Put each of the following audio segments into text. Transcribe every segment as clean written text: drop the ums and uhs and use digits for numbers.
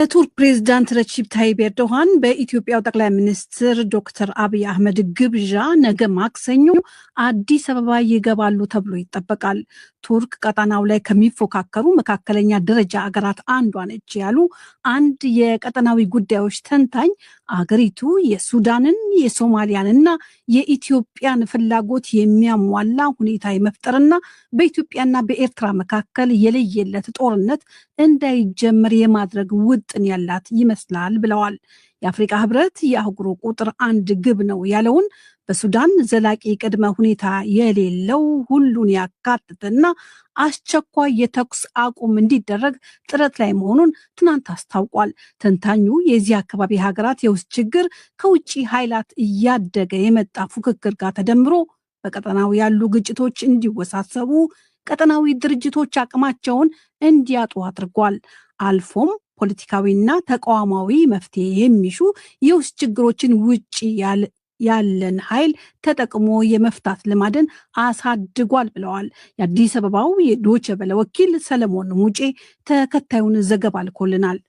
የቱርክ ፕሬዝዳንት ረቺፕ ታይብ ኤርዶሃን በኢትዮጵያው ጠቅላይ ሚኒስትር ዶክተር አብይ አህመድ ግብዣ ነገ ማክሰኞ አዲስ አበባ ይገባሉ ተብሎ ይጠበቃል። ቱርክ ቀጠናው ላይ ከሚፎካከሩ መካከለኛ ደረጃ አገራት አንዷ ነች ያሉ አንድ የቀጠናዊ ጉዳዮች ተንታኝ አገሪቱ የሱዳንን፣ የሶማሊያንና የኢትዮጵያን ፍላጎት የሚያሟላ ሁኔታ የመፍጠርና በኢትዮጵያና በኤርትራ መካከል የለየለት ጦርነት እንዳይጀመር የማድረግ ውጥን ያላት ይመስላል ብለዋል። የአፍሪካ ህብረት የአህጉሩ ቁጥር 1 ግብ ነው ያለውን በሱዳን ዘላቂ ቅድመ ሁኔታ የሌለው ሁሉን ያካትትና አስቸኳይ የተኩስ አቁም እንዲደረግ ጥረት ላይ መሆኑን ትናንት አስታውቋል። ተንታኙ የዚህ አካባቢ ሀገራት የውስጥ ችግር ከውጭ ኃይላት እያደገ የመጣ ፉክክር ጋር ተደምሮ በቀጠናው ያሉ ግጭቶች እንዲወሳሰቡ ቀጠናዊ ድርጅቶች አቅማቸውን እንዲያጡ አድርጓል። አልፎም ፖለቲካዊና ተቋማዊ መፍትሄ የሚሹ የውስጥ ችግሮችን ውጪ ያለን ኃይል ተጠቅሞ የመፍታት ልማድን አሳድጓል ብለዋል። የአዲስ አበባው የዶቼ ቬለ ወኪል ሰለሞን ሙጬ ተከታዩን ዘገባ ልኮልናል።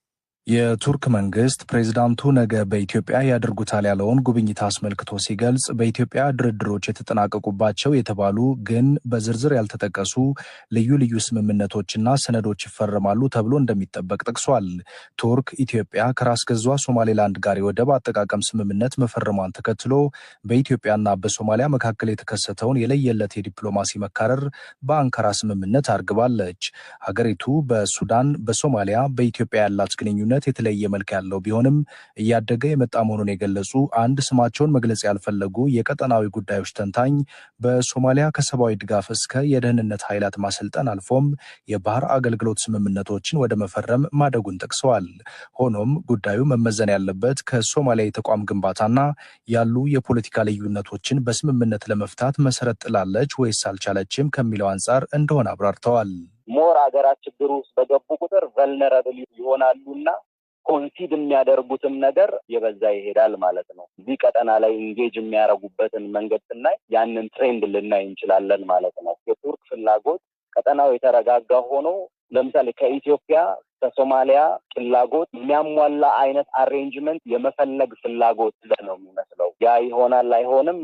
የቱርክ መንግስት ፕሬዝዳንቱ ነገ በኢትዮጵያ ያደርጉታል ያለውን ጉብኝት አስመልክቶ ሲገልጽ በኢትዮጵያ ድርድሮች የተጠናቀቁባቸው የተባሉ ግን በዝርዝር ያልተጠቀሱ ልዩ ልዩ ስምምነቶችና ሰነዶች ይፈረማሉ ተብሎ እንደሚጠበቅ ጠቅሷል። ቱርክ ኢትዮጵያ ከራስ ገዟ ሶማሌላንድ ጋር የወደብ አጠቃቀም ስምምነት መፈረሟን ተከትሎ በኢትዮጵያና በሶማሊያ መካከል የተከሰተውን የለየለት የዲፕሎማሲ መካረር በአንካራ ስምምነት አርግባለች። ሀገሪቱ በሱዳን፣ በሶማሊያ፣ በኢትዮጵያ ያላት ግንኙነት የተለየ መልክ ያለው ቢሆንም እያደገ የመጣ መሆኑን የገለጹ አንድ ስማቸውን መግለጽ ያልፈለጉ የቀጠናዊ ጉዳዮች ተንታኝ በሶማሊያ ከሰብአዊ ድጋፍ እስከ የደህንነት ኃይላት ማሰልጠን አልፎም የባህር አገልግሎት ስምምነቶችን ወደ መፈረም ማደጉን ጠቅሰዋል። ሆኖም ጉዳዩ መመዘን ያለበት ከሶማሊያ የተቋም ግንባታና ያሉ የፖለቲካ ልዩነቶችን በስምምነት ለመፍታት መሰረት ጥላለች ወይስ አልቻለችም ከሚለው አንጻር እንደሆነ አብራርተዋል። ሞር ሀገራት ችግር ውስጥ በገቡ ቁጥር ቨልነራብል ይሆናሉና ኮንሲድ የሚያደርጉትም ነገር የበዛ ይሄዳል ማለት ነው። እዚህ ቀጠና ላይ ኢንጌጅ የሚያደርጉበትን መንገድ ስናይ ያንን ትሬንድ ልናይ እንችላለን ማለት ነው። የቱርክ ፍላጎት ቀጠናው የተረጋጋ ሆኖ ለምሳሌ ከኢትዮጵያ ከሶማሊያ ፍላጎት የሚያሟላ አይነት አሬንጅመንት የመፈለግ ፍላጎት ነው የሚመስለው። ያ ይሆናል አይሆንም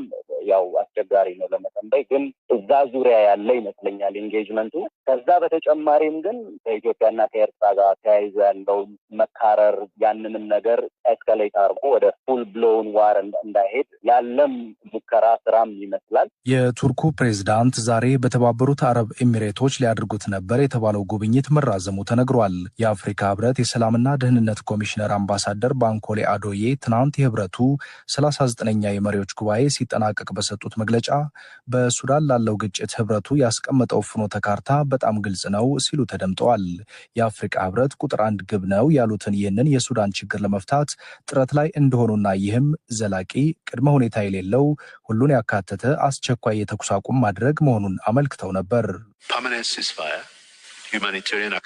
ያው አስቸጋሪ ነው ለመተንበይ፣ ግን እዛ ዙሪያ ያለ ይመስለኛል ኢንጌጅመንቱ። ከዛ በተጨማሪም ግን ከኢትዮጵያና ከኤርትራ ጋር ተያይዞ ያለው መካረር ያንንም ነገር ኤስካሌት አድርጎ ወደ ፉል ብሎውን ዋር እንዳይሄድ ያለም ሙከራ ስራም ይመስላል። የቱርኩ ፕሬዝዳንት ዛሬ በተባበሩት አረብ ኤሚሬቶች ሊያደርጉት ነበር የተባለው ጉብኝት መራዘሙ ተነግሯል። የአፍሪካ ህብረት የሰላምና ደህንነት ኮሚሽነር አምባሳደር ባንኮሌ አዶዬ ትናንት የህብረቱ 39ኛ የመሪዎች ጉባኤ ሲጠናቀቅ በሰጡት መግለጫ በሱዳን ላለው ግጭት ህብረቱ ያስቀመጠው ፍኖተ ካርታ በጣም ግልጽ ነው ሲሉ ተደምጠዋል። የአፍሪካ ህብረት ቁጥር 1 ግብ ነው ያሉትን ይህንን የሱዳን ችግር ለመፍታት ጥረት ላይ እንደሆኑና ይህም ዘላቂ ቅድመ ሁኔታ የሌለው ሁሉን ያካተተ አስቸኳይ የተኩስ አቁም ማድረግ መሆኑን አመልክተው ነበር።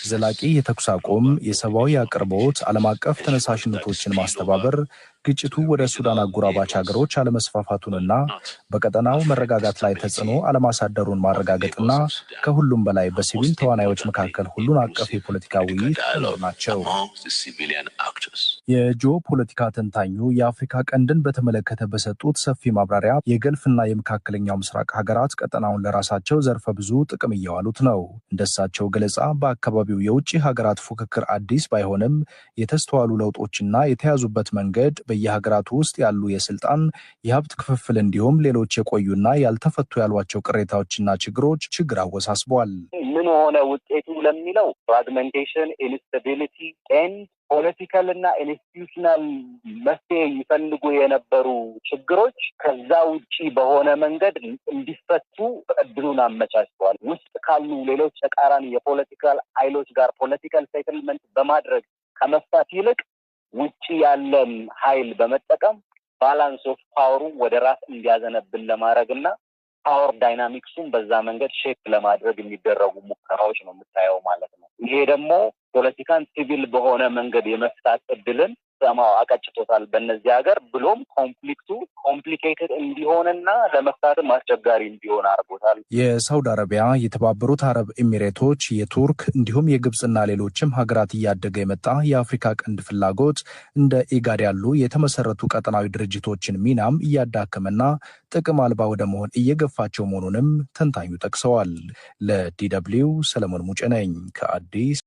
ዘላቂ የተኩስ አቁም፣ የሰብአዊ አቅርቦት፣ ዓለም አቀፍ ተነሳሽነቶችን ማስተባበር፣ ግጭቱ ወደ ሱዳን አጎራባች ሀገሮች አለመስፋፋቱንና በቀጠናው መረጋጋት ላይ ተጽዕኖ አለማሳደሩን ማረጋገጥና ከሁሉም በላይ በሲቪል ተዋናዮች መካከል ሁሉን አቀፍ የፖለቲካ ውይይት ናቸው። የጂኦ ፖለቲካ ተንታኙ የአፍሪካ ቀንድን በተመለከተ በሰጡት ሰፊ ማብራሪያ የገልፍና የመካከለኛው ምስራቅ ሀገራት ቀጠናውን ለራሳቸው ዘርፈ ብዙ ጥቅም እየዋሉት ነው። እንደሳቸው ገለጻ በአካባቢው የውጭ ሀገራት ፉክክር አዲስ ባይሆንም የተስተዋሉ ለውጦችና የተያዙበት መንገድ በየሀገራቱ ውስጥ ያሉ የስልጣን የሀብት ክፍፍል እንዲሁም ሌሎች የቆዩና ያልተፈቱ ያሏቸው ቅሬታዎችና ችግሮች ችግር አወሳስበዋል። ምን ሆነ ውጤቱ ለሚለው ፍራግሜንቴሽን፣ ኢንስታቢሊቲ ኤንድ ፖለቲካል እና ኢንስቲትዩሽናል መፍትሄ ይፈልጉ የነበሩ ችግሮች ከዛ ውጪ በሆነ መንገድ እንዲፈቱ እድሉን አመቻችተዋል። ውስጥ ካሉ ሌሎች ተቃራኒ የፖለቲካል ኃይሎች ጋር ፖለቲካል ሴትልመንት በማድረግ ከመፍታት ይልቅ ውጪ ያለን ኃይል በመጠቀም ባላንስ ኦፍ ፓወሩ ወደ ራስ እንዲያዘነብል ለማድረግና ፓወር ዳይናሚክሱን በዛ መንገድ ሼፕ ለማድረግ የሚደረጉ ሙከራዎች ነው የምታየው ማለት ነው። ይሄ ደግሞ ፖለቲካን ሲቪል በሆነ መንገድ የመፍታት እድልን ሰማው አቀጭቶታል በእነዚህ ሀገር ብሎም ኮንፍሊክቱ ኮምፕሊኬትድ እንዲሆንና ለመፍታትም አስቸጋሪ እንዲሆን አድርጎታል። የሳውዲ አረቢያ፣ የተባበሩት አረብ ኤሚሬቶች፣ የቱርክ እንዲሁም የግብፅና ሌሎችም ሀገራት እያደገ የመጣ የአፍሪካ ቀንድ ፍላጎት እንደ ኢጋድ ያሉ የተመሰረቱ ቀጠናዊ ድርጅቶችን ሚናም እያዳከመና ጥቅም አልባ ወደ መሆን እየገፋቸው መሆኑንም ተንታኙ ጠቅሰዋል። ለዲ.ደብልዩ ሰለሞን ሙጬ ነኝ ከአዲስ